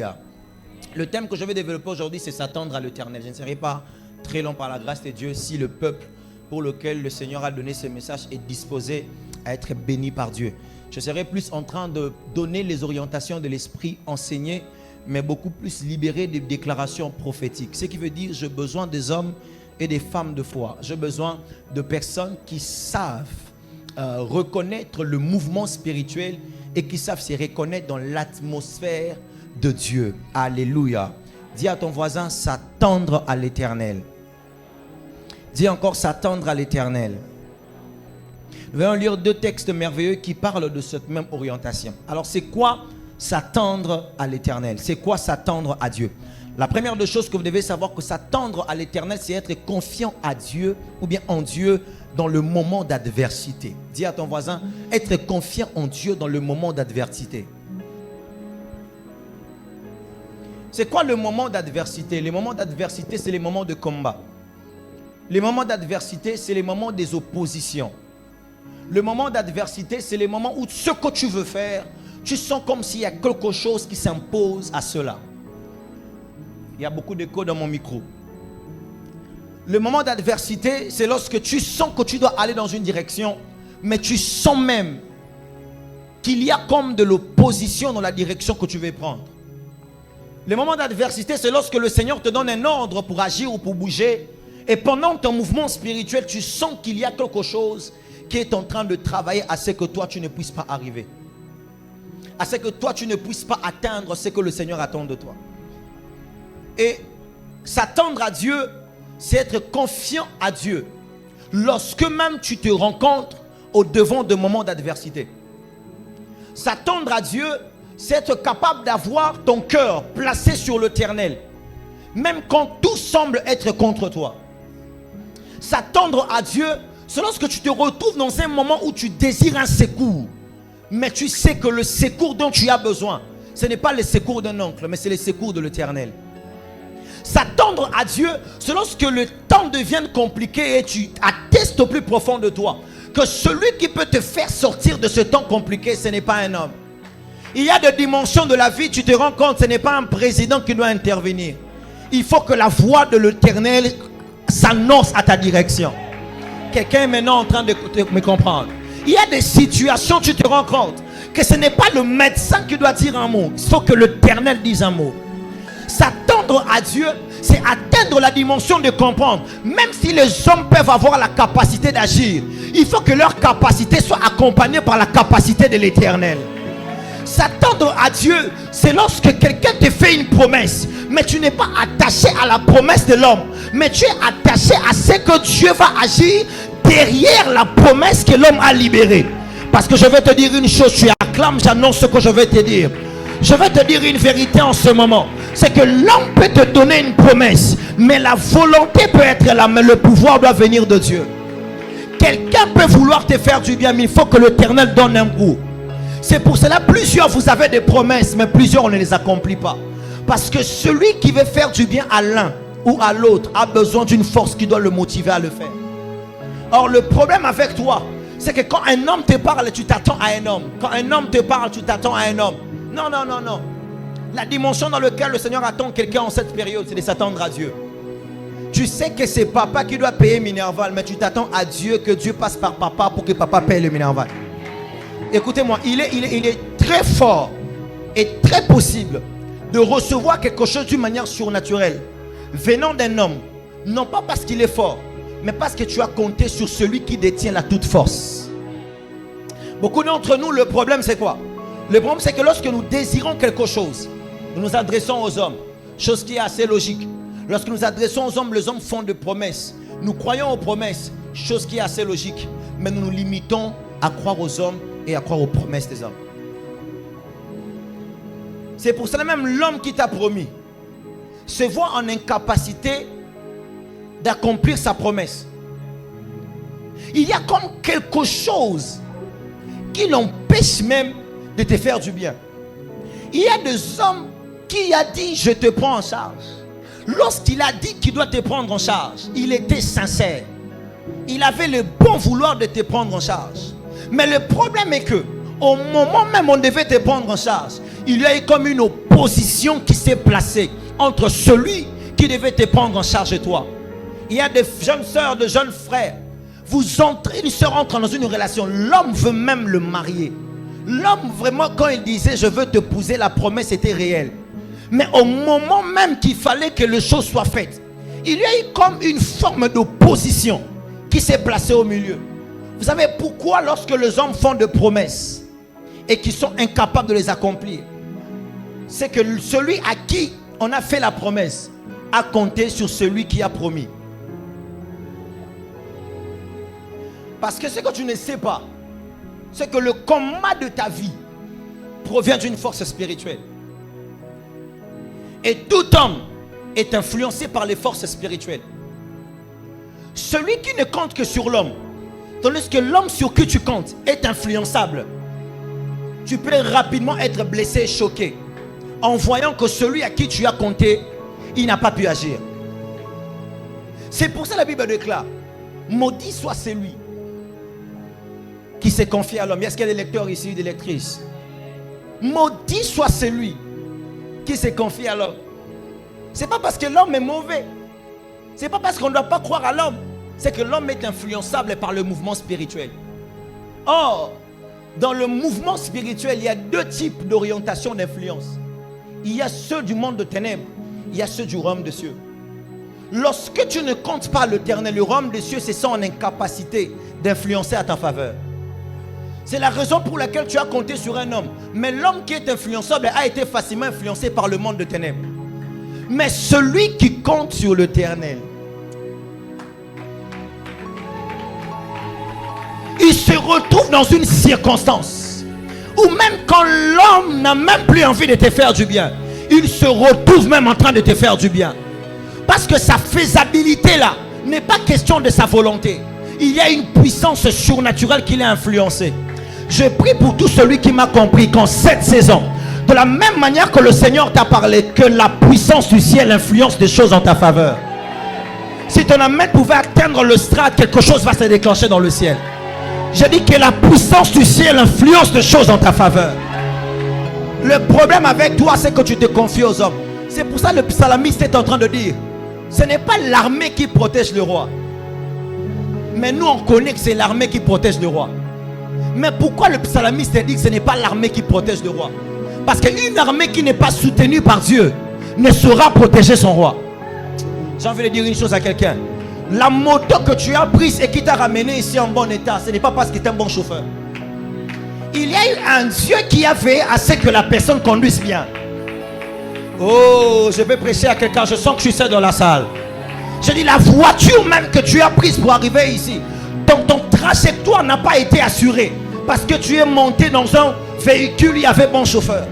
Alléluia. Le thème que je vais développer aujourd'hui, c'est s'attendre à l'éternel. Je ne serai pas très long par la grâce de Dieu si le peuple pour lequel le Seigneur a donné ce message est disposé à être béni par Dieu. Je serai plus en train de donner les orientations de l'esprit enseigné, mais beaucoup plus libéré des déclarations prophétiques. Ce qui veut dire j'ai besoin des hommes et des femmes de foi. J'ai besoin de personnes qui savent reconnaître le mouvement spirituel et qui savent se reconnaître dans l'atmosphère de Dieu. Alléluia. Dis à ton voisin, s'attendre à l'éternel. Dis encore, s'attendre à l'éternel. Nous allons lire deux textes merveilleux qui parlent de cette même orientation. Alors, c'est quoi s'attendre à l'éternel? C'est quoi s'attendre à Dieu? La première des choses que vous devez savoir, que s'attendre à l'éternel, c'est être confiant à Dieu ou bien en Dieu dans le moment d'adversité. Dis à ton voisin, être confiant en Dieu dans le moment d'adversité. C'est quoi le moment d'adversité? Les moments d'adversité, c'est les moments de combat. Les moments d'adversité, c'est les moments des oppositions. Le moment d'adversité, c'est les moments où ce que tu veux faire, tu sens comme s'il y a quelque chose qui s'impose à cela. Il y a beaucoup d'écho dans mon micro. Le moment d'adversité, c'est lorsque tu sens que tu dois aller dans une direction, mais tu sens même qu'il y a comme de l'opposition dans la direction que tu veux prendre. Le moment d'adversité, c'est lorsque le Seigneur te donne un ordre pour agir ou pour bouger, et pendant ton mouvement spirituel, tu sens qu'il y a quelque chose qui est en train de travailler à ce que toi, tu ne puisses pas arriver. À ce que toi, tu ne puisses pas atteindre ce que le Seigneur attend de toi. Et s'attendre à Dieu, c'est être confiant à Dieu. Lorsque même tu te rencontres au devant de moments d'adversité. S'attendre à Dieu, c'est être capable d'avoir ton cœur placé sur l'éternel. Même quand tout semble être contre toi. S'attendre à Dieu, c'est lorsque tu te retrouves dans un moment où tu désires un secours. Mais tu sais que le secours dont tu as besoin, ce n'est pas le secours d'un oncle, mais c'est le secours de l'éternel. S'attendre à Dieu, c'est lorsque le temps devient compliqué et tu attestes au plus profond de toi que celui qui peut te faire sortir de ce temps compliqué, ce n'est pas un homme. Il y a des dimensions de la vie, tu te rends compte, ce n'est pas un président qui doit intervenir. Il faut que la voix de l'éternel s'annonce à ta direction. Quelqu'un est maintenant en train de me comprendre. Il y a des situations, tu te rends compte que ce n'est pas le médecin qui doit dire un mot. Il faut que l'éternel dise un mot. S'attendre à Dieu, c'est atteindre la dimension de comprendre. Même si les hommes peuvent avoir la capacité d'agir, il faut que leur capacité soit accompagnée par la capacité de l'éternel. S'attendre à Dieu, c'est lorsque quelqu'un te fait une promesse, mais tu n'es pas attaché à la promesse de l'homme, mais tu es attaché à ce que Dieu va agir derrière la promesse que l'homme a libérée. Parce que je vais te dire une chose, tu acclames, j'annonce ce que je vais te dire. Je vais te dire une vérité en ce moment, c'est que l'homme peut te donner une promesse, mais la volonté peut être là, mais le pouvoir doit venir de Dieu. Quelqu'un peut vouloir te faire du bien, mais il faut que l'Éternel donne un goût. C'est pour cela plusieurs vous avez des promesses, mais plusieurs on ne les accomplit pas. Parce que celui qui veut faire du bien à l'un ou à l'autre a besoin d'une force qui doit le motiver à le faire. Or le problème avec toi, c'est que quand un homme te parle, tu t'attends à un homme. Quand un homme te parle, tu t'attends à un homme. Non, non, non, non. La dimension dans laquelle le Seigneur attend quelqu'un en cette période, c'est de s'attendre à Dieu. Tu sais que c'est papa qui doit payer Minerval, mais tu t'attends à Dieu, que Dieu passe par papa pour que papa paye le Minerval. Écoutez-moi, il est très fort et très possible de recevoir quelque chose d'une manière surnaturelle venant d'un homme, non pas parce qu'il est fort, mais parce que tu as compté sur celui qui détient la toute force. Beaucoup d'entre nous, le problème c'est quoi? Le problème c'est que lorsque nous désirons quelque chose, nous nous adressons aux hommes, chose qui est assez logique. Lorsque nous adressons aux hommes, les hommes font des promesses. Nous croyons aux promesses, chose qui est assez logique, mais nous nous limitons à croire aux hommes et à croire aux promesses des hommes. C'est pour cela même l'homme qui t'a promis se voit en incapacité d'accomplir sa promesse. Il y a comme quelque chose qui l'empêche même de te faire du bien. Il y a des hommes qui a dit je te prends en charge. Lorsqu'il a dit qu'il doit te prendre en charge, il était sincère. Il avait le bon vouloir de te prendre en charge. Mais le problème est que au moment même où on devait te prendre en charge, il y a eu comme une opposition opposition qui s'est placée entre celui qui devait te prendre en charge de toi. Il y a des jeunes sœurs, de jeunes frères. Vous entrez, une sœur entre dans une relation. L'homme veut même le marier. L'homme, vraiment, quand il disait je veux t'épouser, la promesse était réelle. Mais au moment même qu'il fallait que les choses soient faites, il y a eu comme une forme d'opposition qui s'est placée au milieu. Vous savez pourquoi lorsque les hommes font des promesses et qu'ils sont incapables de les accomplir? C'est que celui à qui on a fait la promesse a compté sur celui qui a promis. Parce que ce que tu ne sais pas, c'est que le combat de ta vie provient d'une force spirituelle. Et tout homme est influencé par les forces spirituelles. Celui qui ne compte que sur l'homme, tandis que l'homme sur qui tu comptes est influençable, tu peux rapidement être blessé et choqué en voyant que celui à qui tu as compté, il n'a pas pu agir. C'est pour ça que la Bible déclare: maudit soit celui qui s'est confié à l'homme. Est-ce qu'il y a des lecteurs ici, des lectrices? Maudit soit celui qui s'est confié à l'homme. C'est pas parce que l'homme est mauvais. C'est pas parce qu'on ne doit pas croire à l'homme. C'est que l'homme est influençable par le mouvement spirituel. Or, dans le mouvement spirituel, il y a deux types d'orientation d'influence. Il y a ceux du monde de ténèbres, il y a ceux du royaume des cieux. Lorsque tu ne comptes pas l'Éternel, le royaume des cieux, c'est son incapacité d'influencer à ta faveur. C'est la raison pour laquelle tu as compté sur un homme. Mais l'homme qui est influençable a été facilement influencé par le monde de ténèbres. Mais celui qui compte sur l'Éternel, il se retrouve dans une circonstance où même quand l'homme n'a même plus envie de te faire du bien, il se retrouve même en train de te faire du bien. Parce que sa faisabilité là n'est pas question de sa volonté. Il y a une puissance surnaturelle qui l'a influencé. Je prie pour tout celui qui m'a compris qu'en cette saison, de la même manière que le Seigneur t'a parlé, que la puissance du ciel influence des choses en ta faveur. Si ton amen pouvait atteindre le stade, quelque chose va se déclencher dans le ciel. Je dis que la puissance du ciel influence des choses en ta faveur. Le problème avec toi, c'est que tu te confies aux hommes. C'est pour ça que le psalamiste est en train de dire: ce n'est pas l'armée qui protège le roi. Mais nous, on connaît que c'est l'armée qui protège le roi. Mais pourquoi le psalamiste dit que ce n'est pas l'armée qui protège le roi? Parce qu'une armée qui n'est pas soutenue par Dieu ne saura protéger son roi. J'ai envie de dire une chose à quelqu'un. La moto que tu as prise et qui t'a ramené ici en bon état, ce n'est pas parce que tu es un bon chauffeur. Il y a eu un Dieu qui a fait à ce que la personne conduise bien. Oh, je vais prêcher à quelqu'un. Je sens que je suis seul dans la salle. Je dis, la voiture même que tu as prise pour arriver ici, donc ton trajectoire n'a pas été assurée parce que tu es monté dans un véhicule, il y avait bon chauffeur.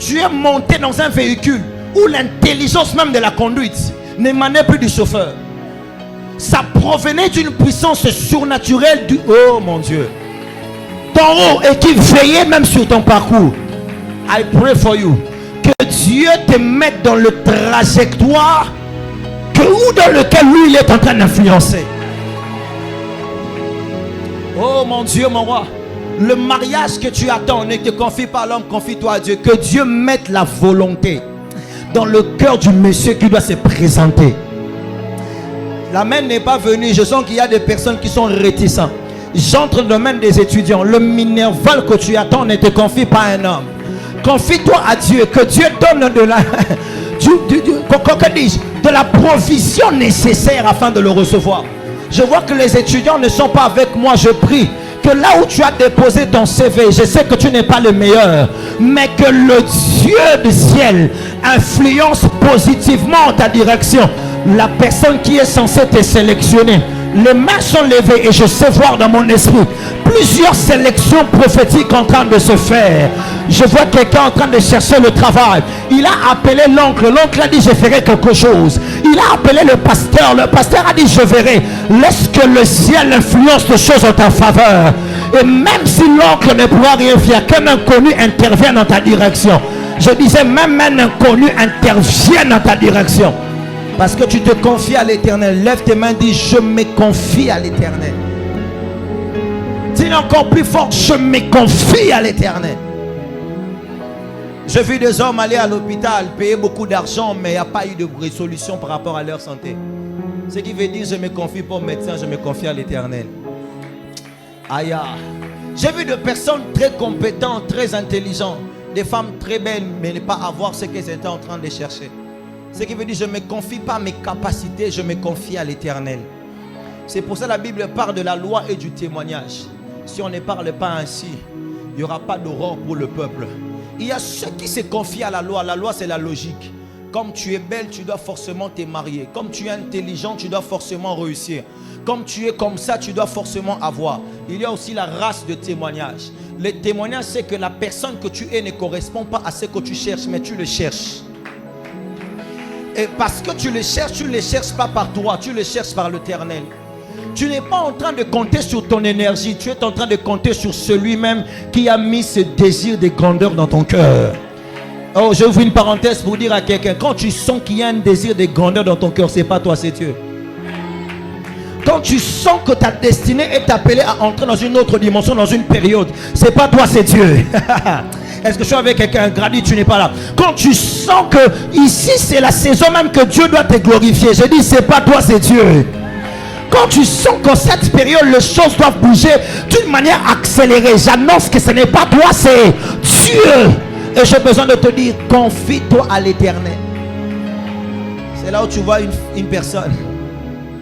Tu es monté dans un véhicule où l'intelligence même de la conduite n'émanait plus du chauffeur. Ça provenait d'une puissance surnaturelle du oh mon Dieu, d'en haut, et qui veillait même sur ton parcours. I pray for you. Que Dieu te mette dans le trajectoire ou dans lequel lui il est en train d'influencer. Oh mon Dieu, mon roi, le mariage que tu attends ne te confie pas à l'homme, confie-toi à Dieu. Que Dieu mette la volonté dans le cœur du monsieur qui doit se présenter. La main n'est pas venue. Je sens qu'il y a des personnes qui sont réticentes. J'entre dans le domaine des étudiants. Le minerval que tu attends ne te confie pas à un homme. Confie-toi à Dieu. Que Dieu donne de la de la provision nécessaire afin de le recevoir. Je vois que les étudiants ne sont pas avec moi. Je prie que là où tu as déposé ton CV, je sais que tu n'es pas le meilleur, mais que le Dieu du ciel influence positivement ta direction. La personne qui est censée te sélectionner, les mains sont levées et je sais voir dans mon esprit plusieurs sélections prophétiques en train de se faire. Je vois quelqu'un en train de chercher le travail. Il a appelé l'oncle. L'oncle a dit je ferai quelque chose. Il a appelé le pasteur. Le pasteur a dit je verrai. Laisse que le ciel influence les choses en ta faveur. Et même si l'oncle ne pourra rien faire, qu'un inconnu intervienne dans ta direction. Je disais même un inconnu intervienne dans ta direction. Parce que tu te confies à l'Éternel. Lève tes mains, dis je me confie à l'Éternel. Dis encore plus fort, je me confie à l'Éternel. J'ai vu des hommes aller à l'hôpital, payer beaucoup d'argent, mais il n'y a pas eu de résolution par rapport à leur santé. Ce qui veut dire, je ne me confie pas au médecin, je me confie à l'Éternel. Aïe. J'ai vu des personnes très compétentes, très intelligentes, des femmes très belles, mais ne pas avoir ce qu'elles étaient en train de chercher. Ce qui veut dire, je ne me confie pas à mes capacités, je me confie à l'Éternel. C'est pour ça que la Bible parle de la loi et du témoignage. Si on ne parle pas ainsi, il n'y aura pas d'aurore pour le peuple. Il y a ceux qui se confient à la loi. La loi, c'est la logique. Comme tu es belle, tu dois forcément te marier. Comme tu es intelligent, tu dois forcément réussir. Comme tu es comme ça, tu dois forcément avoir. Il y a aussi la race de témoignage. Le témoignage, c'est que la personne que tu es ne correspond pas à ce que tu cherches, mais tu le cherches. Et parce que tu le cherches pas par toi, tu le cherches par l'Éternel. Tu n'es pas en train de compter sur ton énergie, tu es en train de compter sur celui-même qui a mis ce désir de grandeur dans ton cœur. Oh, je ouvre une parenthèse pour dire à quelqu'un, quand tu sens qu'il y a un désir de grandeur dans ton cœur, c'est pas toi, c'est Dieu. Quand tu sens que ta destinée est appelée à entrer dans une autre dimension, dans une période, c'est pas toi, c'est Dieu. Est-ce que je suis avec quelqu'un? Grady, tu n'es pas là. Quand tu sens que ici c'est la saison même que Dieu doit te glorifier, je dis c'est pas toi, c'est Dieu. Quand tu sens qu'en cette période les choses doivent bouger d'une manière accélérée, j'annonce que ce n'est pas toi, c'est Dieu. Et j'ai besoin de te dire, confie-toi à l'Éternel. C'est là où tu vois une personne,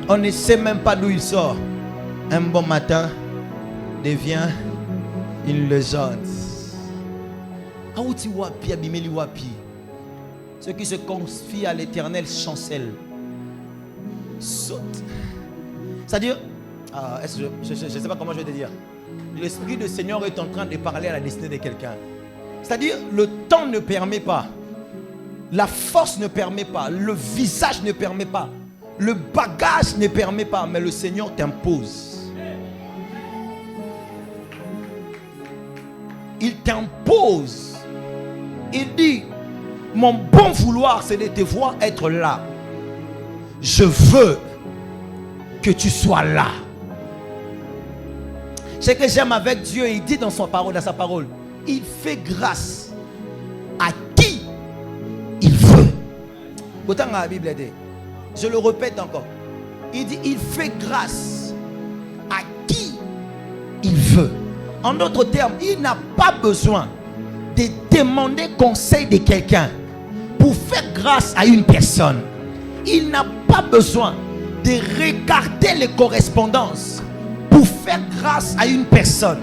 on ne sait même pas d'où il sort. Un bon matin devient une légende. Ceux qui se confient à l'Éternel chancellent, sautent. C'est-à-dire, je ne sais pas comment je vais te dire. L'Esprit du Seigneur est en train de parler à la destinée de quelqu'un. C'est-à-dire, le temps ne permet pas. La force ne permet pas. Le visage ne permet pas. Le bagage ne permet pas. Mais le Seigneur t'impose. Il t'impose. Il dit, mon bon vouloir, c'est de te voir être là. Je veux que tu sois là. Ce que j'aime avec Dieu, il dit dans sa parole, il fait grâce à qui il veut. Autant la Bible dit, je le répète encore, il dit il fait grâce à qui il veut. En d'autres termes, il n'a pas besoin de demander conseil de quelqu'un pour faire grâce à une personne. Il n'a pas besoin de regarder les correspondances pour faire grâce à une personne.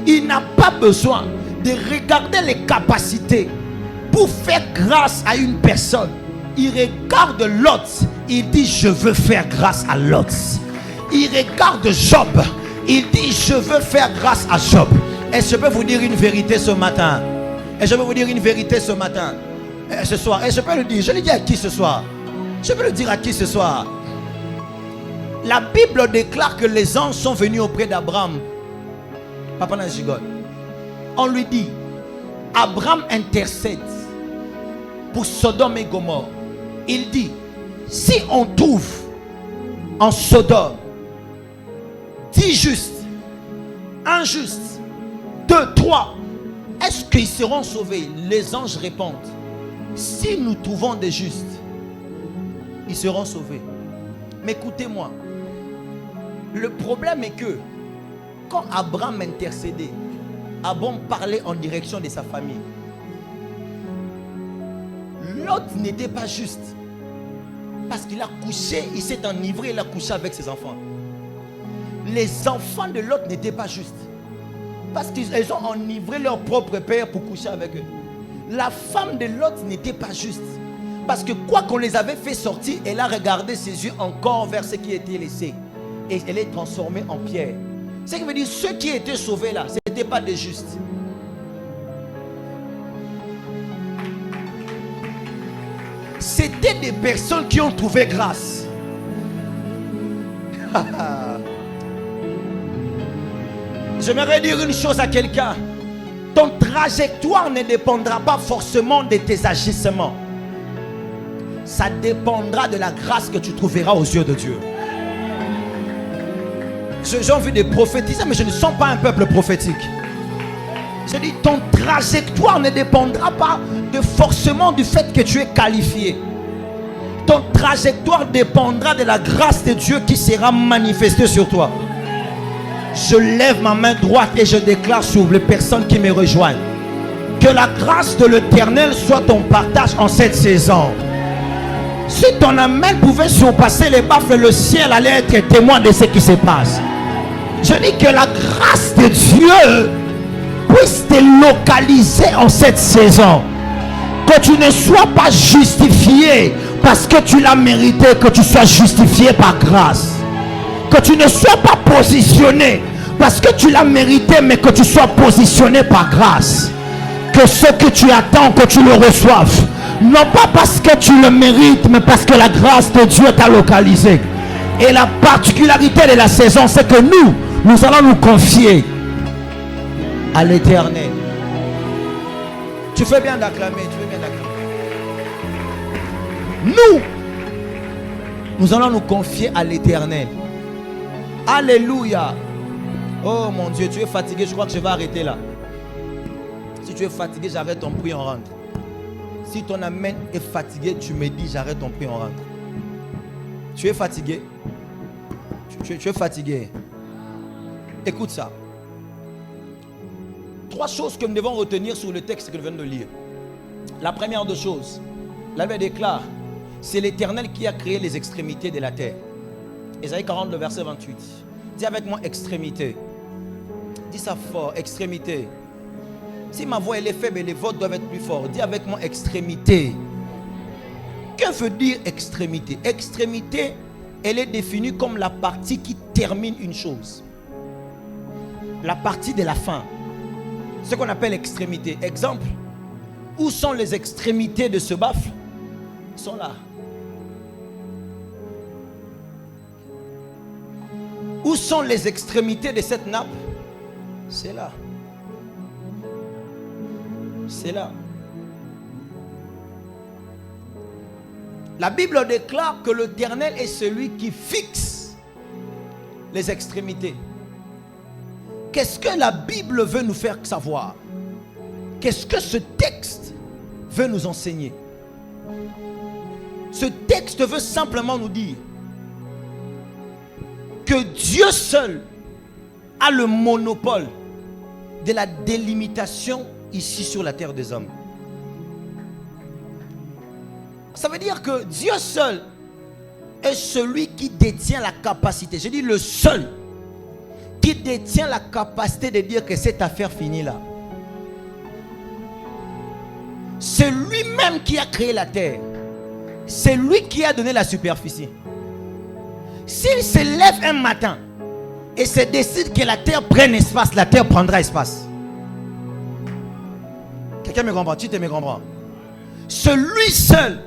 Il n'a pas besoin de regarder les capacités pour faire grâce à une personne. Il regarde Lot, il dit je veux faire grâce à Lot. Il regarde Job, il dit je veux faire grâce à Job. Et je peux vous dire une vérité ce matin. Et je peux vous dire une vérité ce matin, ce soir. Et je peux le dire, je le dis à qui ce soir? Je peux le dire à qui ce soir? La Bible déclare que les anges sont venus auprès d'Abraham. Papa n'a gigote. On lui dit, Abraham intercède pour Sodome et Gomorrhe. Il dit, si on trouve en Sodome 10 justes, un juste, 2, 3, est-ce qu'ils seront sauvés? Les anges répondent, si nous trouvons des justes, ils seront sauvés. Mais écoutez-moi, le problème est que quand Abraham intercédait, Abraham parlait en direction de sa famille. L'autre n'était pas juste parce qu'il a couché, il s'est enivré, il a couché avec ses enfants. Les enfants de l'autre n'étaient pas justes parce qu'ils ont enivré leur propre père pour coucher avec eux. La femme de l'autre n'était pas juste parce que quoi qu'on les avait fait sortir, elle a regardé ses yeux encore vers ce qui était laissé et elle est transformée en pierre. Ce qui veut dire ceux qui étaient sauvés là, ce n'étaient pas des justes. C'était des personnes qui ont trouvé grâce. J'aimerais dire une chose à quelqu'un. Ton trajectoire ne dépendra pas forcément de tes agissements. Ça dépendra de la grâce que tu trouveras aux yeux de Dieu. J'ai envie de prophétiser, mais je ne sens pas un peuple prophétique. Je dis, ton trajectoire ne dépendra pas forcément du fait que tu es qualifié. Ton trajectoire dépendra de la grâce de Dieu qui sera manifestée sur toi. Je lève ma main droite et je déclare sur les personnes qui me rejoignent que la grâce de l'Éternel soit ton partage en cette saison. Si ton amen pouvait surpasser les baffles, le ciel allait être témoin de ce qui se passe. Je dis que la grâce de Dieu puisse te localiser en cette saison. Que tu ne sois pas justifié parce que tu l'as mérité, que tu sois justifié par grâce. Que tu ne sois pas positionné parce que tu l'as mérité, mais que tu sois positionné par grâce. Que ce que tu attends, que tu le reçoives. Non pas parce que tu le mérites, mais parce que la grâce de Dieu t'a localisé. Et la particularité de la saison, c'est que nous allons nous confier à l'Éternel. Tu fais bien d'acclamer, Nous allons nous confier à l'Éternel. Alléluia. Oh mon Dieu, tu es fatigué, je crois que je vais arrêter là. Si tu es fatigué, j'arrête ton prix, on rentre. Si ton amen est fatigué, tu me dis, j'arrête ton prix, on rentre. Tu es fatigué? Tu es fatigué? Écoute ça. 3 choses que nous devons retenir sur le texte que nous venons de lire. La première des choses, la Bible déclare, c'est l'Éternel qui a créé les extrémités de la terre. Ésaïe 40, le verset 28. Dis avec moi extrémité. Dis ça fort, extrémité. Si ma voix elle est faible et les vôtres doivent être plus forts, dis avec moi extrémité. Que veut dire extrémité? Extrémité, elle est définie comme la partie qui termine une chose. La partie de la fin. Ce qu'on appelle extrémité. Exemple, où sont les extrémités de ce baffle? Ils sont là. Où sont les extrémités de cette nappe? C'est là. C'est là. La Bible déclare que l'Éternel est celui qui fixe les extrémités. Qu'est-ce que la Bible veut nous faire savoir? Qu'est-ce que ce texte veut nous enseigner? Ce texte veut simplement nous dire que Dieu seul a le monopole de la délimitation ici sur la terre des hommes. Ça veut dire que Dieu seul est celui qui détient la capacité. Je dis le seul qui détient la capacité de dire que cette affaire finit là. C'est lui-même qui a créé la terre. C'est lui qui a donné la superficie. S'il se lève un matin et se décide que la terre prenne espace, la terre prendra espace. Quelqu'un me comprend? Tu te me comprends? Celui seul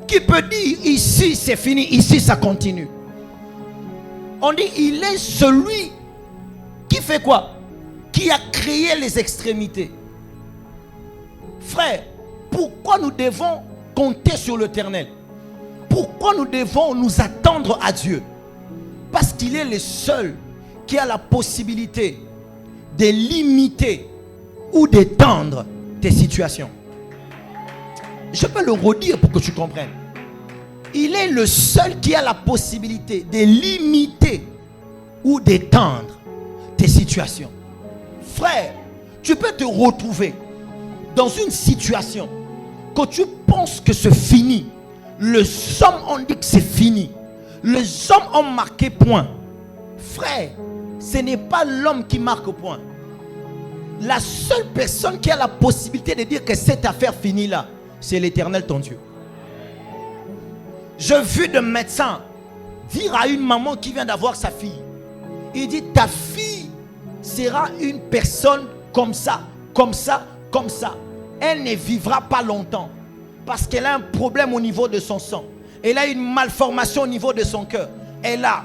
qui peut dire ici c'est fini, ici ça continue. On dit il est celui qui fait quoi? Qui a créé les extrémités. Frère, pourquoi nous devons compter sur l'Éternel? Pourquoi nous devons nous attendre à Dieu? Parce qu'il est le seul qui a la possibilité de limiter ou d'étendre tes situations. Je peux le redire pour que tu comprennes. Il est le seul qui a la possibilité de limiter ou d'étendre tes situations. Frère, tu peux te retrouver dans une situation que tu penses que c'est fini. Les hommes ont dit que c'est fini. Les hommes ont marqué point. Frère, ce n'est pas l'homme qui marque point. La seule personne qui a la possibilité de dire que cette affaire finit là, c'est l'Éternel ton Dieu. J'ai vu de médecins dire à une maman qui vient d'avoir sa fille, il dit ta fille sera une personne comme ça, comme ça, comme ça. Elle ne vivra pas longtemps parce qu'elle a un problème au niveau de son sang. Elle a une malformation au niveau de son cœur. Elle a.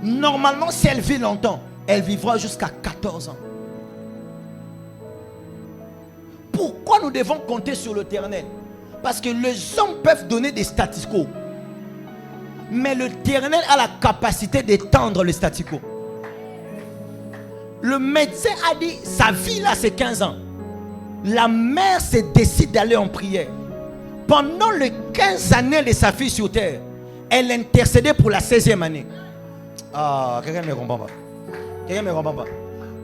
Normalement, si elle vit longtemps, elle vivra jusqu'à 14 ans. Pourquoi nous devons compter sur l'Éternel? Parce que les hommes peuvent donner des statu quo. Mais l'Éternel a la capacité d'étendre le statu quo. Le médecin a dit, sa vie là c'est 15 ans. La mère se décide d'aller en prière. Pendant les 15 années de sa fille sur terre, elle intercédait pour la 16e année. Ah, quelqu'un ne me comprend pas. Quelqu'un ne me comprend pas.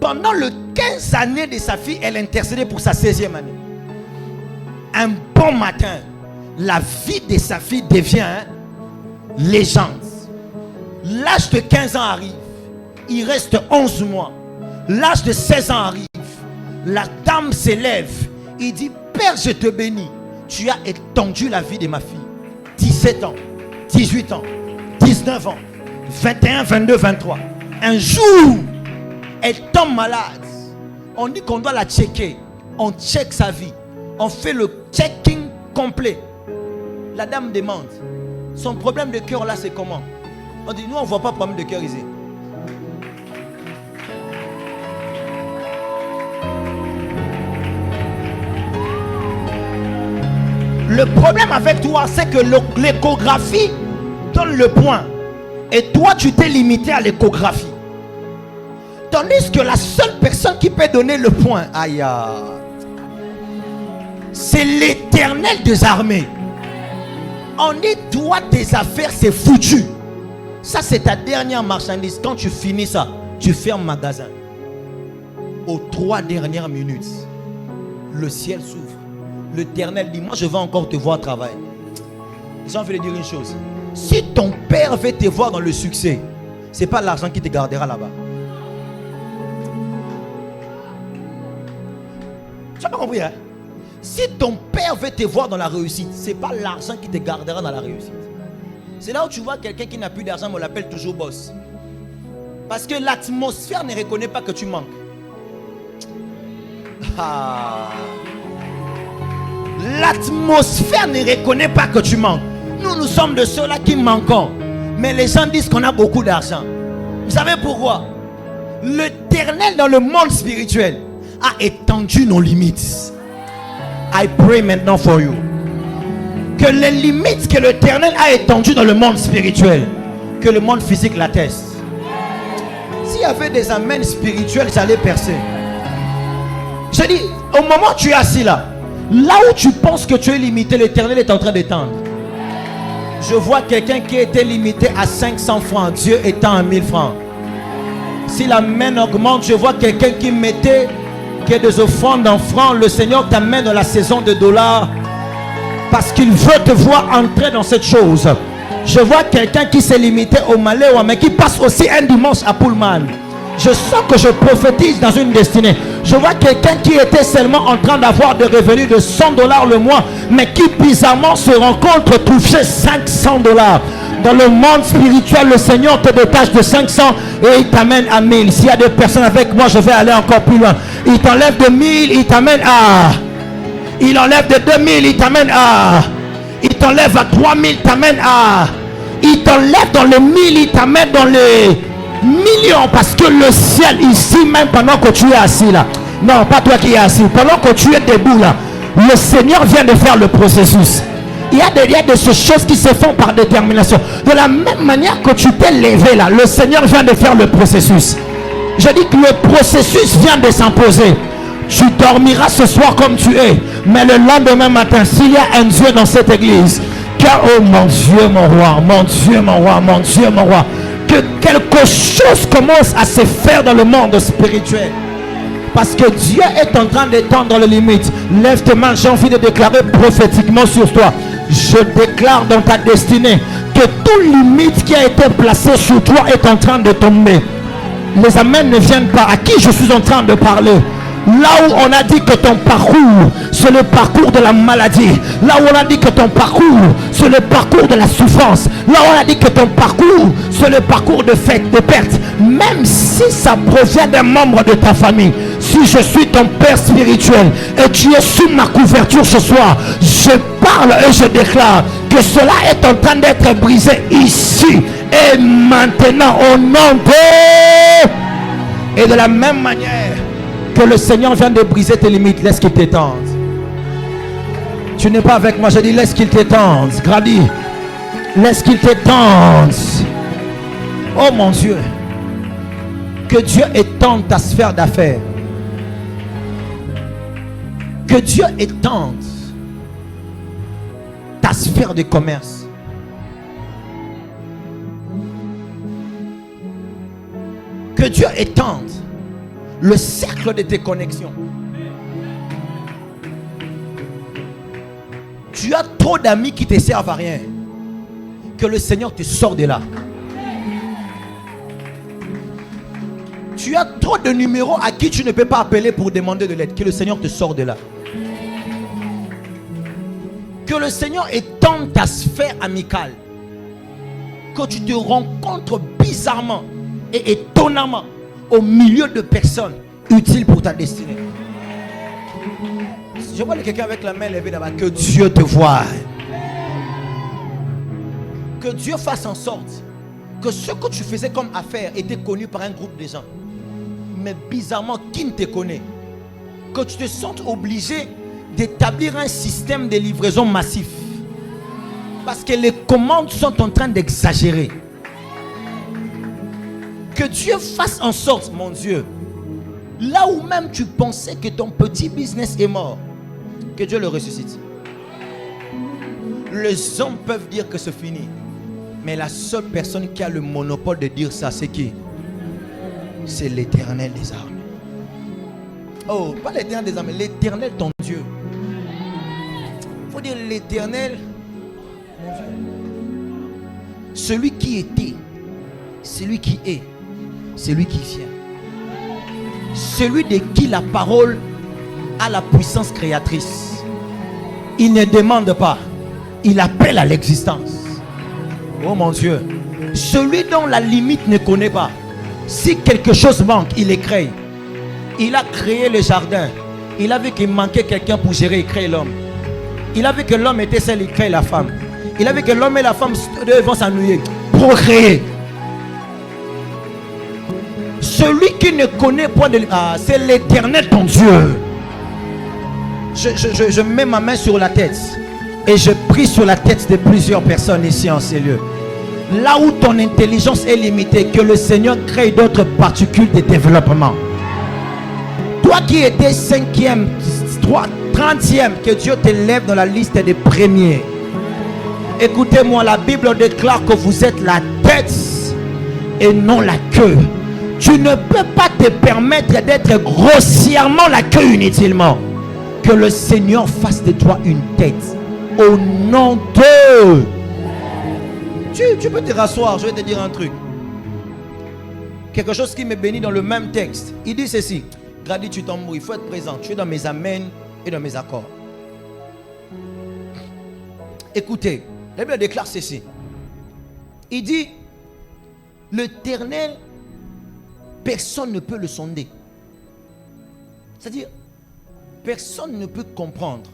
Pendant les 15 années de sa fille, elle intercédait pour sa 16e année. Un bon matin, la vie de sa fille devient légende. L'âge de 15 ans arrive. Il reste 11 mois. L'âge de 16 ans arrive. La dame s'élève. Il dit, Père, je te bénis. Tu as étendu la vie de ma fille. 17 ans, 18 ans, 19 ans, 21, 22, 23. Un jour, elle tombe malade. On dit qu'on doit la checker. On check sa vie. On fait le checking complet. La dame demande, son problème de cœur là c'est comment? On dit, nous on ne voit pas de problème de cœur ici. Le problème avec toi, c'est que l'échographie donne le point. Et toi, tu t'es limité à l'échographie. Tandis que la seule personne qui peut donner le point, aïe, c'est l'Éternel des armées. On dit, toi, tes affaires, c'est foutu. Ça, c'est ta dernière marchandise. Quand tu finis ça, tu fermes magasin. Aux 3 dernières minutes, le ciel s'ouvre. L'Éternel dit, moi je vais encore te voir travailler. Ils ont fait dire une chose. Si ton père veut te voir dans le succès, ce n'est pas l'argent qui te gardera là-bas. Tu n'as pas compris, hein? Si ton père veut te voir dans la réussite, ce n'est pas l'argent qui te gardera dans la réussite. C'est là où tu vois quelqu'un qui n'a plus d'argent, mais on l'appelle toujours boss. Parce que l'atmosphère ne reconnaît pas que tu manques. L'atmosphère ne reconnaît pas que tu manques. Nous sommes de ceux-là qui manquons. Mais les gens disent qu'on a beaucoup d'argent. Vous savez pourquoi? L'Éternel dans le monde spirituel a étendu nos limites. I pray maintenant for you. Que les limites que l'Éternel a étendues dans le monde spirituel, que le monde physique l'atteste. S'il y avait des amens spirituels, j'allais percer. Je dis, au moment où tu es assis là, là où tu penses que tu es limité, l'Éternel est en train d'étendre. Je vois quelqu'un qui était limité à 500 francs, Dieu étend à 1000 francs. Si la main augmente, je vois quelqu'un qui mettait que des offrandes en francs, le Seigneur t'amène dans la saison de dollars parce qu'il veut te voir entrer dans cette chose. Je vois quelqu'un qui s'est limité au Malais, mais qui passe aussi un dimanche à Pullman. Je sens que je prophétise dans une destinée. Je vois quelqu'un qui était seulement en train d'avoir des revenus de 100 $ le mois, mais qui bizarrement se rencontre toucher 500 $. Dans le monde spirituel, le Seigneur te détache de 500 et il t'amène à 1000. S'il y a des personnes avec moi, je vais aller encore plus loin. Il t'enlève de 1000, il t'amène à... Il enlève de 2000, il t'amène à... Il t'enlève à 3000, il t'amène à... Il t'enlève dans les 1000, il t'amène dans les... millions, parce que le ciel ici, même pendant que tu es assis là, non pas toi qui es assis, pendant que tu es debout là, le Seigneur vient de faire le processus. Il y a de ces choses qui se font par détermination. De la même manière que tu t'es levé là, le Seigneur vient de faire le processus. Je dis que le processus vient de s'imposer. Tu dormiras ce soir comme tu es, mais le lendemain matin, s'il y a un Dieu dans cette église, car oh mon Dieu mon roi, mon Dieu mon roi, mon Dieu mon roi, que quelque chose commence à se faire dans le monde spirituel. Parce que Dieu est en train d'étendre les limites. Lève tes mains, j'ai envie de déclarer prophétiquement sur toi. Je déclare dans ta destinée que toute limite qui a été placée sur toi est en train de tomber. Les amens ne viennent pas. À qui je suis en train de parler? Là où on a dit que ton parcours, c'est le parcours de la maladie. Là où on a dit que ton parcours, c'est le parcours de la souffrance. Là où on a dit que ton parcours, c'est le parcours de fête, de perte. Même si ça provient d'un membre de ta famille. Si je suis ton père spirituel et tu es sous ma couverture ce soir, je parle et je déclare que cela est en train d'être brisé ici et maintenant au nom de... Et de la même manière que le Seigneur vient de briser tes limites, laisse qu'il t'étende. Tu n'es pas avec moi, je dis laisse qu'il t'étende. Grady, laisse qu'il t'étende. Oh mon Dieu, Que Dieu étende ta sphère d'affaires. Que Dieu étende ta sphère de commerce. Que Dieu étende le cercle de tes connexions. Tu as trop d'amis qui te servent à rien. Que le Seigneur te sorte de là. Tu as trop de numéros à qui tu ne peux pas appeler pour demander de l'aide. Que le Seigneur te sorte de là. Que le Seigneur étende ta sphère amicale. Que tu te rencontres bizarrement et étonnamment au milieu de personnes utiles pour ta destinée. Je vois quelqu'un avec la main levée là-bas. Que Dieu te voie. Que Dieu fasse en sorte que ce que tu faisais comme affaire était connu par un groupe de gens. Mais bizarrement, qui ne te connaît? Que tu te sentes obligé d'établir un système de livraison massif. Parce que les commandes sont en train d'exagérer. Que Dieu fasse en sorte, mon Dieu, là où même tu pensais que ton petit business est mort, que Dieu le ressuscite. Les hommes peuvent dire que c'est fini. Mais la seule personne qui a le monopole de dire ça, c'est qui? C'est l'Éternel des armées. Oh, pas l'Éternel des armées, l'Éternel ton Dieu. Il faut dire l'Éternel, mon Dieu. Celui qui était, celui qui est, celui qui vient. Celui de qui la parole a la puissance créatrice. Il ne demande pas, il appelle à l'existence. Oh mon Dieu. Celui dont la limite ne connaît pas. Si quelque chose manque, il les crée. Il a créé le jardin. Il a vu qu'il manquait quelqu'un pour gérer, il crée l'homme. Il a vu que l'homme était seul, il crée la femme. Il a vu que l'homme et la femme vont s'ennuyer. Procréer. Celui qui ne connaît pas de... c'est l'Éternel ton Dieu. Je mets ma main sur la tête. Et je prie sur la tête de plusieurs personnes ici en ces lieux. Là où ton intelligence est limitée, que le Seigneur crée d'autres particules de développement. Toi qui étais 5e, 30e, que Dieu t'élève dans la liste des premiers. Écoutez-moi, la Bible déclare que vous êtes la tête et non la queue. Tu ne peux pas te permettre d'être grossièrement la queue inutilement. Que le Seigneur fasse de toi une tête. Au nom de... Tu peux te rasseoir, je vais te dire un truc. Quelque chose qui me bénit dans le même texte. Il dit ceci. Grady, tu t'embrouilles, il faut être présent. Tu es dans mes amens et dans mes accords. Écoutez, la Bible déclare ceci. Il dit, l'Éternel, personne ne peut le sonder. C'est-à-dire, personne ne peut comprendre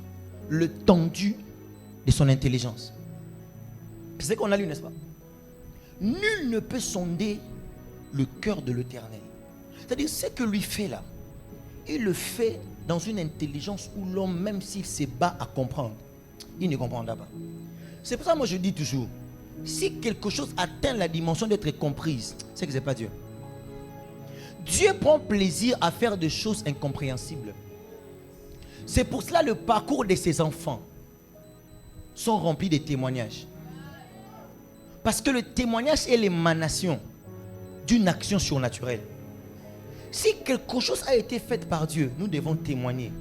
le tendu de son intelligence. C'est ce qu'on a lu, n'est-ce pas? Nul ne peut sonder le cœur de l'Éternel. C'est-à-dire, ce que lui fait là, il le fait dans une intelligence où l'homme, même s'il se bat à comprendre, il ne comprendra pas. C'est pour ça que moi je dis toujours, si quelque chose atteint la dimension d'être comprise, c'est que ce n'est pas Dieu. Dieu prend plaisir à faire des choses incompréhensibles. C'est pour cela le parcours de ses enfants sont remplis de témoignages. Parce que le témoignage est l'émanation d'une action surnaturelle. Si quelque chose a été fait par Dieu, nous devons témoigner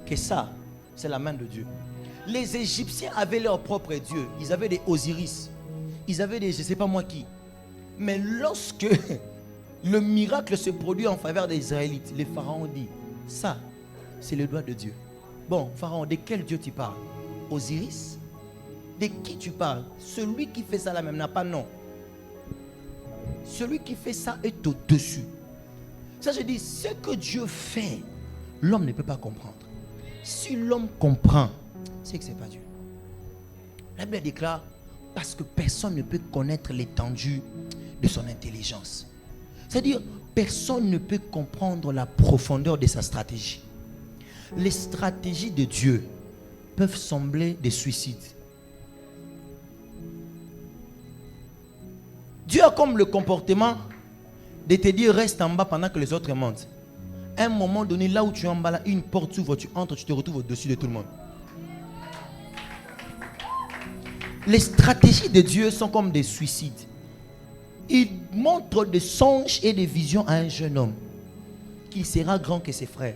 que ça, c'est la main de Dieu. Les Égyptiens avaient leur propre Dieu. Ils avaient des Osiris. Ils avaient des je ne sais pas moi qui. Mais lorsque le miracle se produit en faveur des Israélites, les pharaons dit, ça, c'est le doigt de Dieu. Bon, Pharaon, de quel Dieu tu parles? Osiris? De qui tu parles? Celui qui fait ça là même n'a pas nom. Celui qui fait ça est au-dessus. Ça, je dis, ce que Dieu fait, l'homme ne peut pas comprendre. Si l'homme comprend, c'est que ce n'est pas Dieu. La Bible déclare, parce que personne ne peut connaître l'étendue de son intelligence. C'est-à-dire, personne ne peut comprendre la profondeur de sa stratégie. Les stratégies de Dieu peuvent sembler des suicides. Dieu a comme le comportement de te dire reste en bas pendant que les autres montent. À un moment donné, là où tu es en bas, là, une porte s'ouvre, tu entres, tu te retrouves au-dessus de tout le monde. Les stratégies de Dieu sont comme des suicides. Il montre des songes et des visions à un jeune homme qu'il sera grand que ses frères.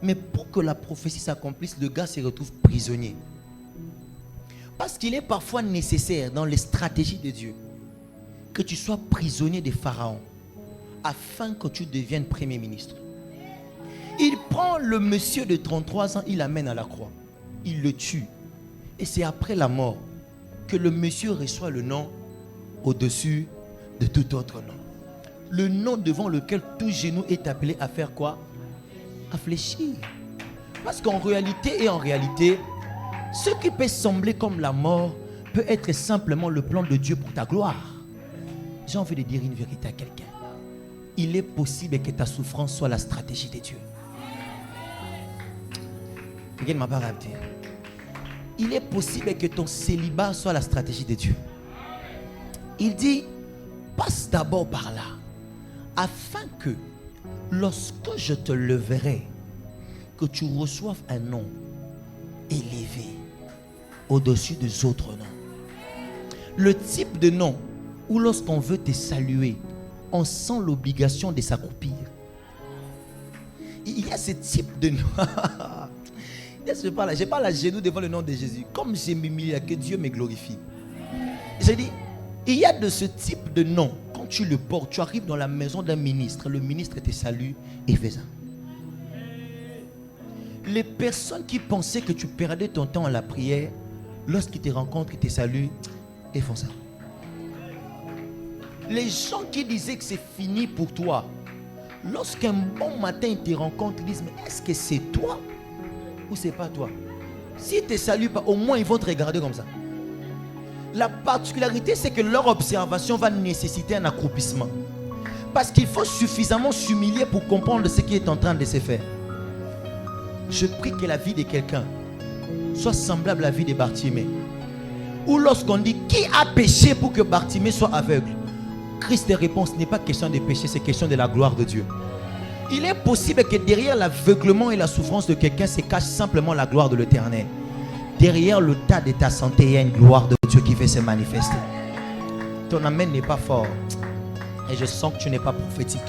Mais pour que la prophétie s'accomplisse, le gars se retrouve prisonnier. Parce qu'il est parfois nécessaire dans les stratégies de Dieu que tu sois prisonnier des pharaons afin que tu deviennes premier ministre. Il prend le monsieur de 33 ans, il l'amène à la croix. Il le tue. Et c'est après la mort que le monsieur reçoit le nom au-dessus de tout autre nom. Le nom devant lequel tout genou est appelé à faire quoi? À fléchir. Parce qu'en réalité, ce qui peut sembler comme la mort peut être simplement le plan de Dieu pour ta gloire. J'ai envie de dire une vérité à quelqu'un. Il est possible que ta souffrance soit la stratégie de Dieu. Quelqu'un ne m'a pas raté. Il est possible que ton célibat soit la stratégie de Dieu. Il dit, passe d'abord par là, afin que lorsque je te leverai, que tu reçoives un nom élevé au-dessus des autres noms. Le type de nom où lorsqu'on veut te saluer, on sent l'obligation de s'accroupir. Il y a ce type de nom. Je parle à genoux devant le nom de Jésus. Comme j'ai m'humilie, que Dieu me glorifie. J'ai dit, il y a de ce type de nom. Quand tu le portes, tu arrives dans la maison d'un ministre. Le ministre te salue et fait ça. Les personnes qui pensaient que tu perdais ton temps à la prière, lorsqu'ils te rencontrent, ils te saluent et font ça. Les gens qui disaient que c'est fini pour toi, lorsqu'un bon matin ils te rencontrent, ils disent, mais est-ce que c'est toi ou c'est pas toi? S'ils ne te saluent pas, au moins ils vont te regarder comme ça. La particularité, c'est que leur observation va nécessiter un accroupissement. Parce qu'il faut suffisamment s'humilier pour comprendre ce qui est en train de se faire. Je prie que la vie de quelqu'un soit semblable à la vie de Bartimée. Ou lorsqu'on dit, qui a péché pour que Bartimée soit aveugle? Christ de réponse n'est pas question de péché, c'est question de la gloire de Dieu. Il est possible que derrière l'aveuglement et la souffrance de quelqu'un se cache simplement la gloire de l'Éternel. Derrière le tas de ta santé, il y a une gloire de Dieu qui veut se manifester. Ton amen n'est pas fort. Et je sens que tu n'es pas prophétique.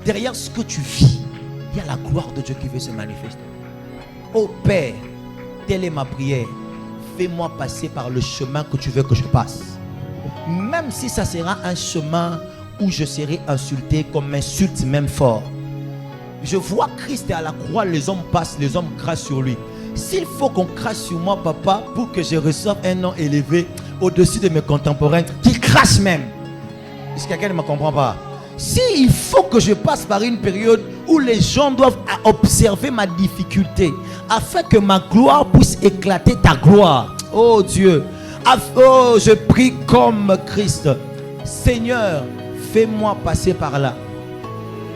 Derrière ce que tu vis, il y a la gloire de Dieu qui veut se manifester. Ô Père, telle est ma prière. Fais-moi passer par le chemin que tu veux que je passe. Même si ça sera un chemin où je serai insulté, comme m'insulte même fort. Je vois Christ à la croix, les hommes passent, les hommes crachent sur lui. S'il faut qu'on crache sur moi, papa, pour que je reçoive un nom élevé au-dessus de mes contemporains, qui crachent même. Est-ce que quelqu'un ne me comprend pas? S'il faut que je passe par une période où les gens doivent observer ma difficulté, afin que ma gloire puisse éclater ta gloire. Oh Dieu. Oh, je prie comme Christ. Seigneur, fais-moi passer par là.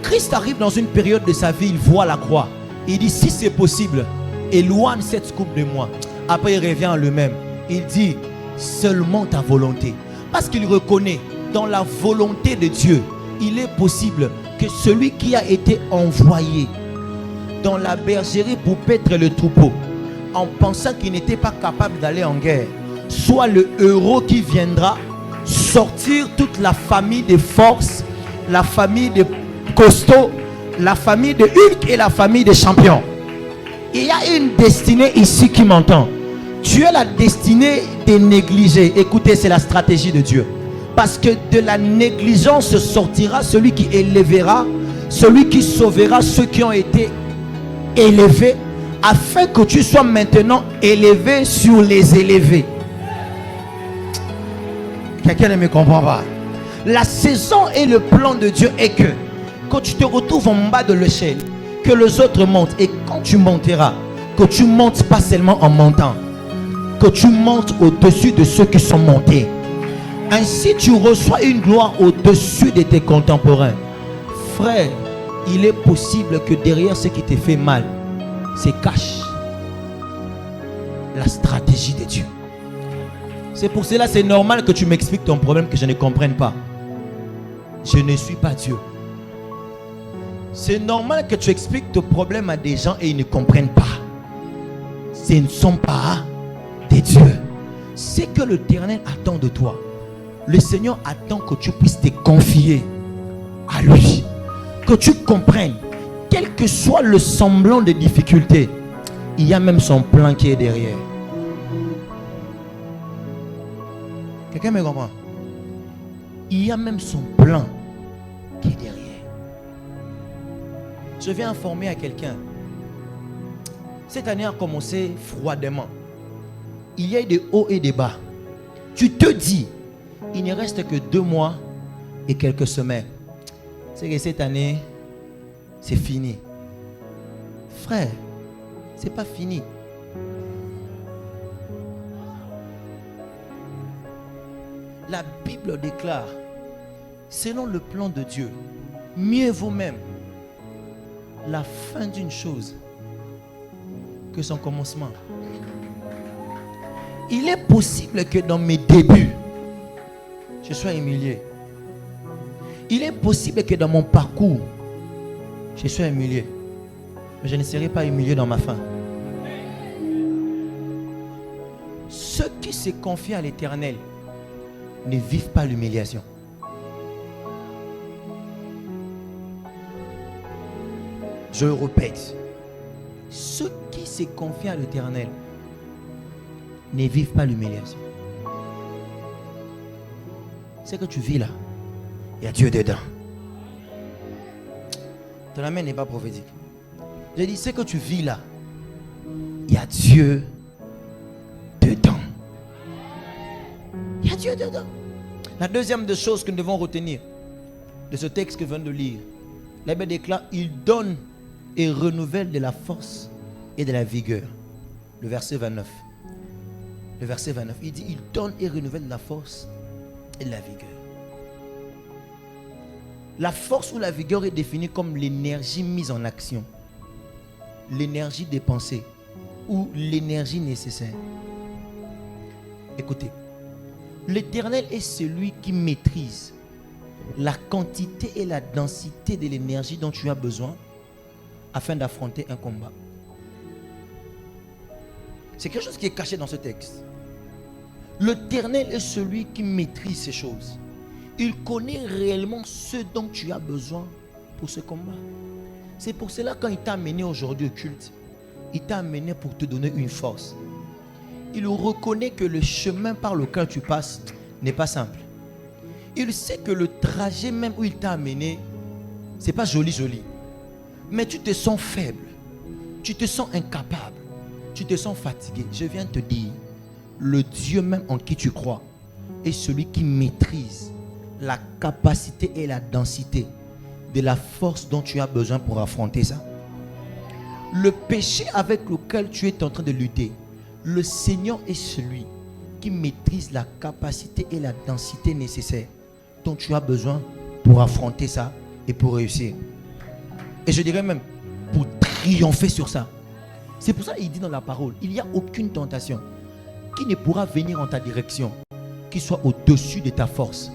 Christ arrive dans une période de sa vie, il voit la croix. Il dit, si c'est possible, éloigne cette coupe de moi. Après, il revient en lui-même. Il dit, seulement ta volonté. Parce qu'il reconnaît, dans la volonté de Dieu, il est possible que celui qui a été envoyé dans la bergerie pour paître le troupeau, en pensant qu'il n'était pas capable d'aller en guerre, soit le héros qui viendra sortir toute la famille de force, la famille de costauds, la famille de Hulk et la famille des champions. Il y a une destinée ici qui m'entend. Tu as la destinée de négliger. Écoutez, c'est la stratégie de Dieu. Parce que de la négligence sortira celui qui élèvera, celui qui sauvera ceux qui ont été élevés, afin que tu sois maintenant élevé sur les élevés. Quelqu'un ne me comprend pas. La saison et le plan de Dieu est que quand tu te retrouves en bas de l'échelle, que les autres montent, et quand tu monteras, que tu montes pas seulement en montant, que tu montes au-dessus de ceux qui sont montés. Ainsi tu reçois une gloire au-dessus de tes contemporains. Frère, il est possible que derrière ce qui te fait mal se cache la stratégie de Dieu. C'est pour cela c'est normal que tu m'expliques ton problème, que je ne comprenne pas. Je ne suis pas Dieu. C'est normal que tu expliques ton problème à des gens et ils ne comprennent pas. Ce ne sont pas des dieux. C'est que l'Éternel attend de toi. Le Seigneur attend que tu puisses te confier à lui. Que tu comprennes, quel que soit le semblant de difficulté, il y a même son plan qui est derrière. Quelqu'un me comprend? Il y a même son plan qui est derrière. Je viens informer à quelqu'un. Cette année a commencé froidement. Il y a des hauts et des bas. Tu te dis, il ne reste que 2 mois et quelques semaines. C'est que cette année, c'est fini. Frère, c'est pas fini. La Bible déclare, selon le plan de Dieu, mieux vaut même la fin d'une chose que son commencement. Il est possible que dans mes débuts, je sois humilié. Il est possible que dans mon parcours, je sois humilié. Mais je ne serai pas humilié dans ma fin. Ceux qui se confient à l'Éternel ne vivent pas l'humiliation. Je le répète. Ceux qui se confient à l'Éternel ne vivent pas l'humiliation. C'est que tu vis là, il y a Dieu dedans. Ton amen n'est pas prophétique. J'ai dit, c'est que tu vis là, il y a Dieu dedans. Il y a Dieu dedans. La deuxième des choses que nous devons retenir de ce texte que je viens de lire, la Bible déclare, il donne et renouvelle de la force et de la vigueur. Le verset 29. Le verset 29, il dit, il donne et renouvelle de la force et de la vigueur. La force ou la vigueur est définie comme l'énergie mise en action, l'énergie dépensée ou l'énergie nécessaire. Écoutez, l'Éternel est celui qui maîtrise la quantité et la densité de l'énergie dont tu as besoin afin d'affronter un combat. C'est quelque chose qui est caché dans ce texte. L'Éternel est celui qui maîtrise ces choses. Il connaît réellement ce dont tu as besoin pour ce combat. C'est pour cela quand il t'a amené aujourd'hui au culte, il t'a amené pour te donner une force. Il reconnaît que le chemin par lequel tu passes n'est pas simple. Il sait que le trajet même où il t'a amené, c'est pas joli. Mais tu te sens faible, tu te sens incapable, tu te sens fatigué. Je viens te dire, le Dieu même en qui tu crois est celui qui maîtrise la capacité et la densité de la force dont tu as besoin pour affronter ça. Le péché avec lequel tu es en train de lutter, le Seigneur est celui qui maîtrise la capacité et la densité nécessaires dont tu as besoin pour affronter ça et pour réussir. Et je dirais même pour triompher sur ça. C'est pour ça qu'il dit dans la parole, il n'y a aucune tentation qui ne pourra venir en ta direction qui soit au-dessus de ta force.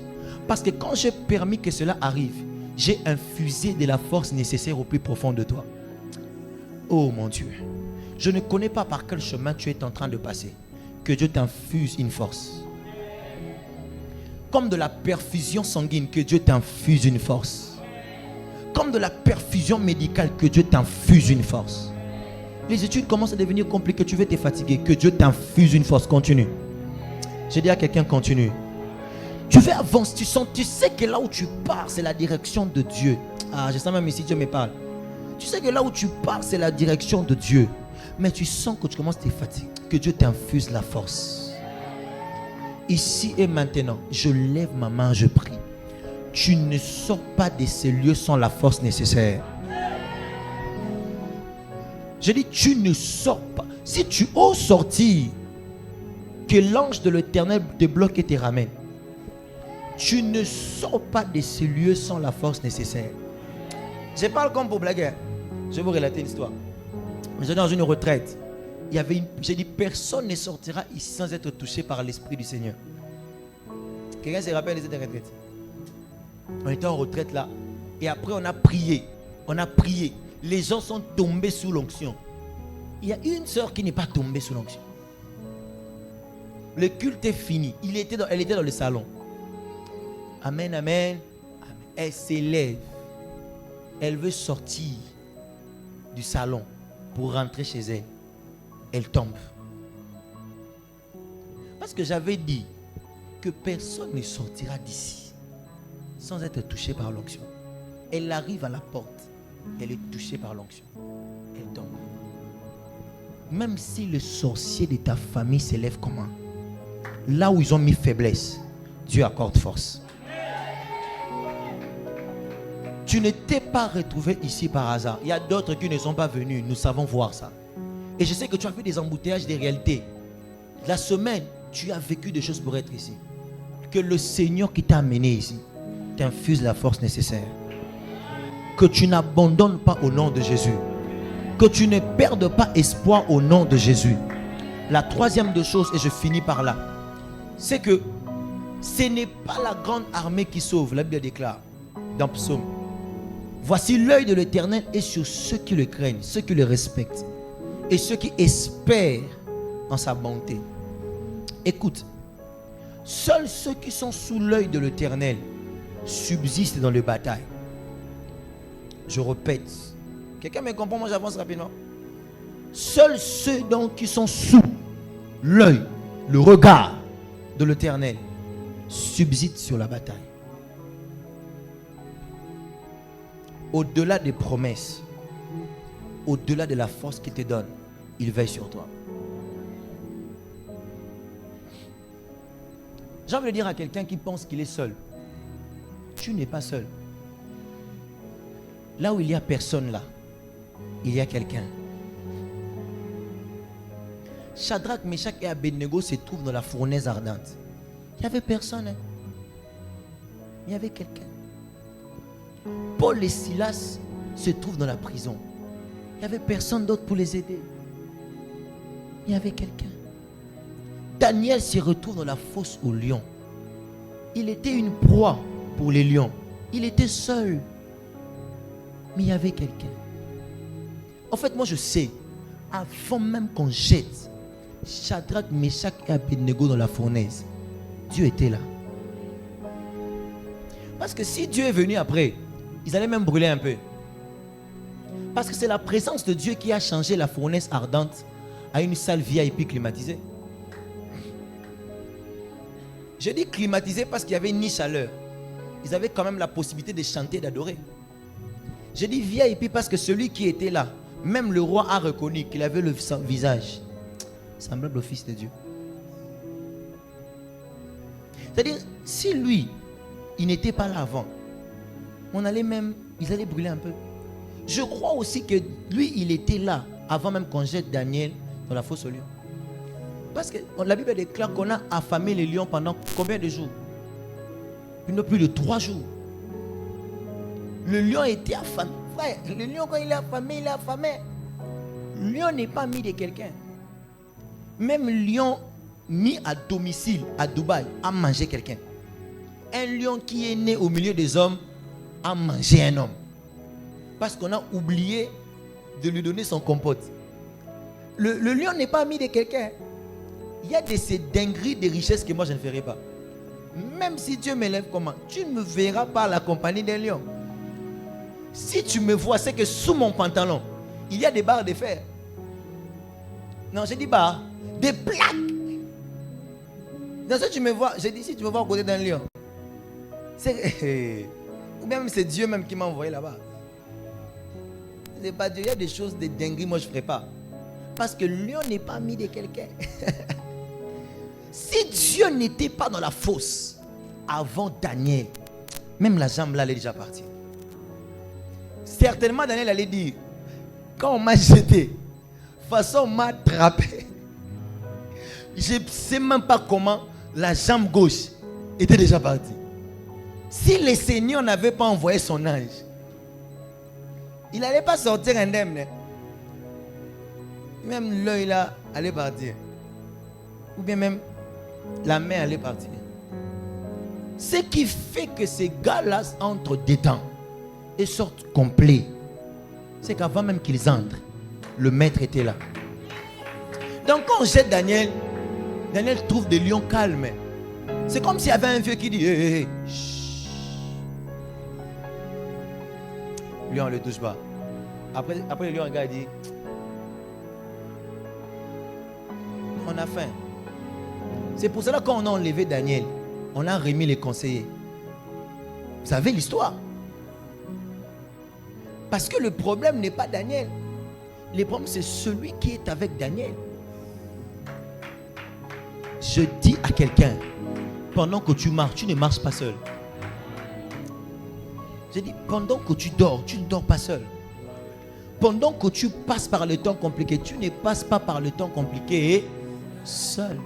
Parce que quand j'ai permis que cela arrive, j'ai infusé de la force nécessaire au plus profond de toi. Oh mon Dieu, je ne connais pas par quel chemin tu es en train de passer. Que Dieu t'infuse une force. Comme de la perfusion sanguine, que Dieu t'infuse une force. Comme de la perfusion médicale, que Dieu t'infuse une force. Les études commencent à devenir compliquées, tu veux te fatiguer, que Dieu t'infuse une force. Continue. J'ai dit à quelqu'un, continue. Tu veux avancer, tu sais que là où tu pars, c'est la direction de Dieu. Ah, je sens même ici, Dieu me parle. Tu sais que là où tu pars, c'est la direction de Dieu. Mais tu sens que tu commences à te fatiguer. Que Dieu t'infuse la force. Ici et maintenant, je lève ma main, je prie. Tu ne sors pas de ces lieux sans la force nécessaire. Je dis, tu ne sors pas. Si tu oses sortir, que l'ange de l'Éternel te bloque et te ramène. Tu ne sors pas de ces lieux sans la force nécessaire. Je parle comme pour blaguer. Je vais vous relater une histoire. J'étais dans une retraite. J'ai dit, personne ne sortira ici sans être touché par l'Esprit du Seigneur. Quelqu'un se rappelle de cette retraite? On était en retraite là. Et après on a prié. On a prié. Les gens sont tombés sous l'onction. Il y a une sœur qui n'est pas tombée sous l'onction. Le culte est fini. Elle était dans le salon. Amen, amen. Elle s'élève. Elle veut sortir du salon pour rentrer chez elle. Elle tombe. Parce que j'avais dit que personne ne sortira d'ici sans être touché par l'onction. Elle arrive à la porte. Elle est touchée par l'onction. Elle tombe. Même si le sorcier de ta famille s'élève comment? Là où ils ont mis faiblesse, Dieu accorde force. Tu ne t'es pas retrouvé ici par hasard. Il y a d'autres qui ne sont pas venus. Nous savons voir ça. Et je sais que tu as fait des embouteillages, des réalités. La semaine, tu as vécu des choses pour être ici. Que le Seigneur qui t'a amené ici t'infuse la force nécessaire. Que tu n'abandonnes pas au nom de Jésus. Que tu ne perdes pas espoir au nom de Jésus. La troisième des choses, et je finis par là, c'est que ce n'est pas la grande armée qui sauve. La Bible déclare dans Psaume: voici l'œil de l'Éternel est sur ceux qui le craignent, ceux qui le respectent et ceux qui espèrent en sa bonté. Écoute, seuls ceux qui sont sous l'œil de l'Éternel subsistent dans les batailles. Je répète. Quelqu'un me comprend? Moi j'avance rapidement. Seuls ceux donc qui sont sous l'œil, le regard de l'Éternel subsistent sur la bataille. Au-delà des promesses, au-delà de la force qu'il te donne, il veille sur toi. J'ai envie de dire à quelqu'un qui pense qu'il est seul: tu n'es pas seul. Là où il n'y a personne là, il y a quelqu'un. Shadrach, Meshach et Abednego se trouvent dans la fournaise ardente. Il n'y avait personne. Il y avait quelqu'un. Paul et Silas se trouvent dans la prison. Il n'y avait personne d'autre pour les aider. Il y avait quelqu'un. Daniel se retrouve dans la fosse aux lions. Il était une proie pour les lions. Il était seul. Mais il y avait quelqu'un. En fait, moi je sais, avant même qu'on jette Shadrach, Meshach et Abednego dans la fournaise, Dieu était là. Parce que si Dieu est venu après, ils allaient même brûler un peu. Parce que c'est la présence de Dieu qui a changé la fournaise ardente à une salle VIP climatisée. Je dis climatisée parce qu'il n'y avait ni chaleur. Ils avaient quand même la possibilité de chanter, d'adorer. Je dis VIP parce que celui qui était là, même le roi a reconnu qu'il avait le visage semblable au Fils de Dieu. C'est-à-dire, si lui, il n'était pas là avant, ils allaient brûler un peu. Je crois aussi que lui, il était là avant même qu'on jette Daniel dans la fosse aux lions. Parce que la Bible déclare qu'on a affamé les lions pendant combien de jours? Plus de 3 jours. Le lion était affamé. Frère, le lion, quand il est affamé, il est affamé. Le lion n'est pas mis de quelqu'un. Même lion mis à domicile à Dubaï a mangé quelqu'un. Un lion qui est né au milieu des hommes a mangé un homme. Parce qu'on a oublié de lui donner son compote. Le lion n'est pas mis de quelqu'un. Il y a de ces dingueries de richesses que moi je ne ferai pas. Même si Dieu m'élève comment, tu ne me verras pas à la compagnie d'un lion. Si tu me vois, c'est que sous mon pantalon, il y a des barres de fer. Non, je dis barres, des plaques. Non, si tu me vois, je dis si tu me vois à côté d'un lion, ou même c'est Dieu même qui m'a envoyé là-bas. C'est pas Dieu, il y a des choses de dingueries, moi je ne ferai pas. Parce que le lion n'est pas mis de quelqu'un. Si Dieu n'était pas dans la fosse avant Daniel, même la jambe là elle est déjà partie. Certainement Daniel allait dire, quand on m'a jeté, façon on m'a attrapé, je ne sais même pas comment la jambe gauche était déjà partie. Si le Seigneur n'avait pas envoyé son ange, il n'allait pas sortir indemne. Même l'œil là allait partir. Ou bien même la main allait partir. Ce qui fait que ces gars-là entrent dedans et sortent complets, c'est qu'avant même qu'ils entrent, le maître était là. Donc quand on jette Daniel, Daniel trouve des lions calmes. C'est comme s'il y avait un vieux qui dit hey, chut. Lion ne le touche pas. Après le lion regarde et dit on a faim. C'est pour cela que quand on a enlevé Daniel, on a remis les conseillers. Vous savez l'histoire. Parce que le problème n'est pas Daniel. Le problème c'est celui qui est avec Daniel. Je dis à quelqu'un, pendant que tu marches, tu ne marches pas seul. Je dis, pendant que tu dors, tu ne dors pas seul. Pendant que tu passes par le temps compliqué, tu ne passes pas par le temps compliqué seul.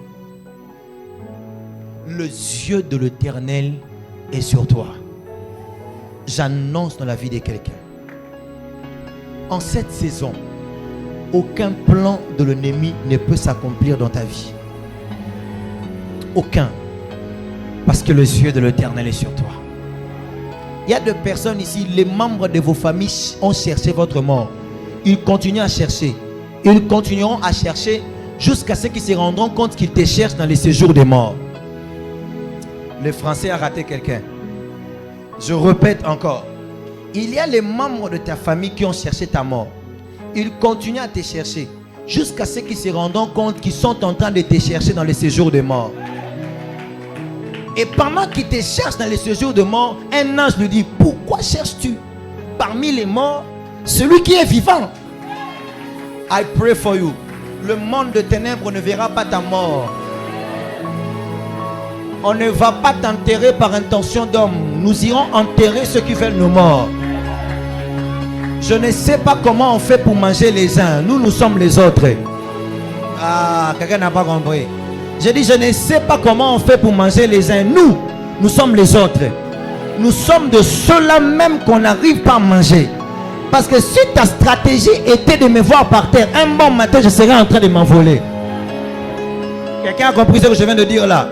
Le yeux de l'Éternel est sur toi. J'annonce dans la vie de quelqu'un. En cette saison, aucun plan de l'ennemi ne peut s'accomplir dans ta vie. Aucun. Parce que le yeux de l'Éternel est sur toi. Il y a des personnes ici, les membres de vos familles ont cherché votre mort. Ils continuent à chercher. Ils continueront à chercher jusqu'à ce qu'ils se rendront compte qu'ils te cherchent dans les séjours des morts. Le français a raté quelqu'un. Je répète encore. Il y a les membres de ta famille qui ont cherché ta mort. Ils continuent à te chercher jusqu'à ce qu'ils se rendront compte qu'ils sont en train de te chercher dans les séjours des morts. Et pendant qu'il te cherche dans les séjours de mort, un ange lui dit, pourquoi cherches-tu parmi les morts celui qui est vivant? I pray for you. Le monde de ténèbres ne verra pas ta mort. On ne va pas t'enterrer par intention d'homme. Nous irons enterrer ceux qui veulent nos morts. Je ne sais pas comment on fait pour manger les uns. Nous sommes les autres. Ah, quelqu'un n'a pas compris. J'ai dit, je ne sais pas comment on fait pour manger les uns. Nous sommes les autres. Nous sommes de ceux-là même qu'on n'arrive pas à manger. Parce que si ta stratégie était de me voir par terre, un bon matin, je serais en train de m'envoler. Quelqu'un a compris ce que je viens de dire là?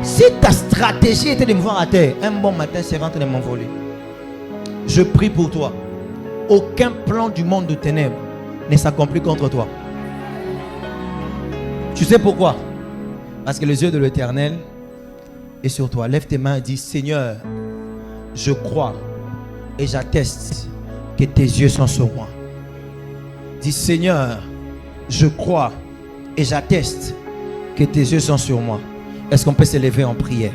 Si ta stratégie était de me voir à terre, un bon matin, je serais en train de m'envoler. Je prie pour toi. Aucun plan du monde de ténèbres ne s'accomplit contre toi. Tu sais pourquoi? Parce que les yeux de l'Éternel est sur toi. Lève tes mains et dis, Seigneur, je crois et j'atteste que tes yeux sont sur moi. Dis, Seigneur, je crois et j'atteste que tes yeux sont sur moi. Est-ce qu'on peut s'élever en prière?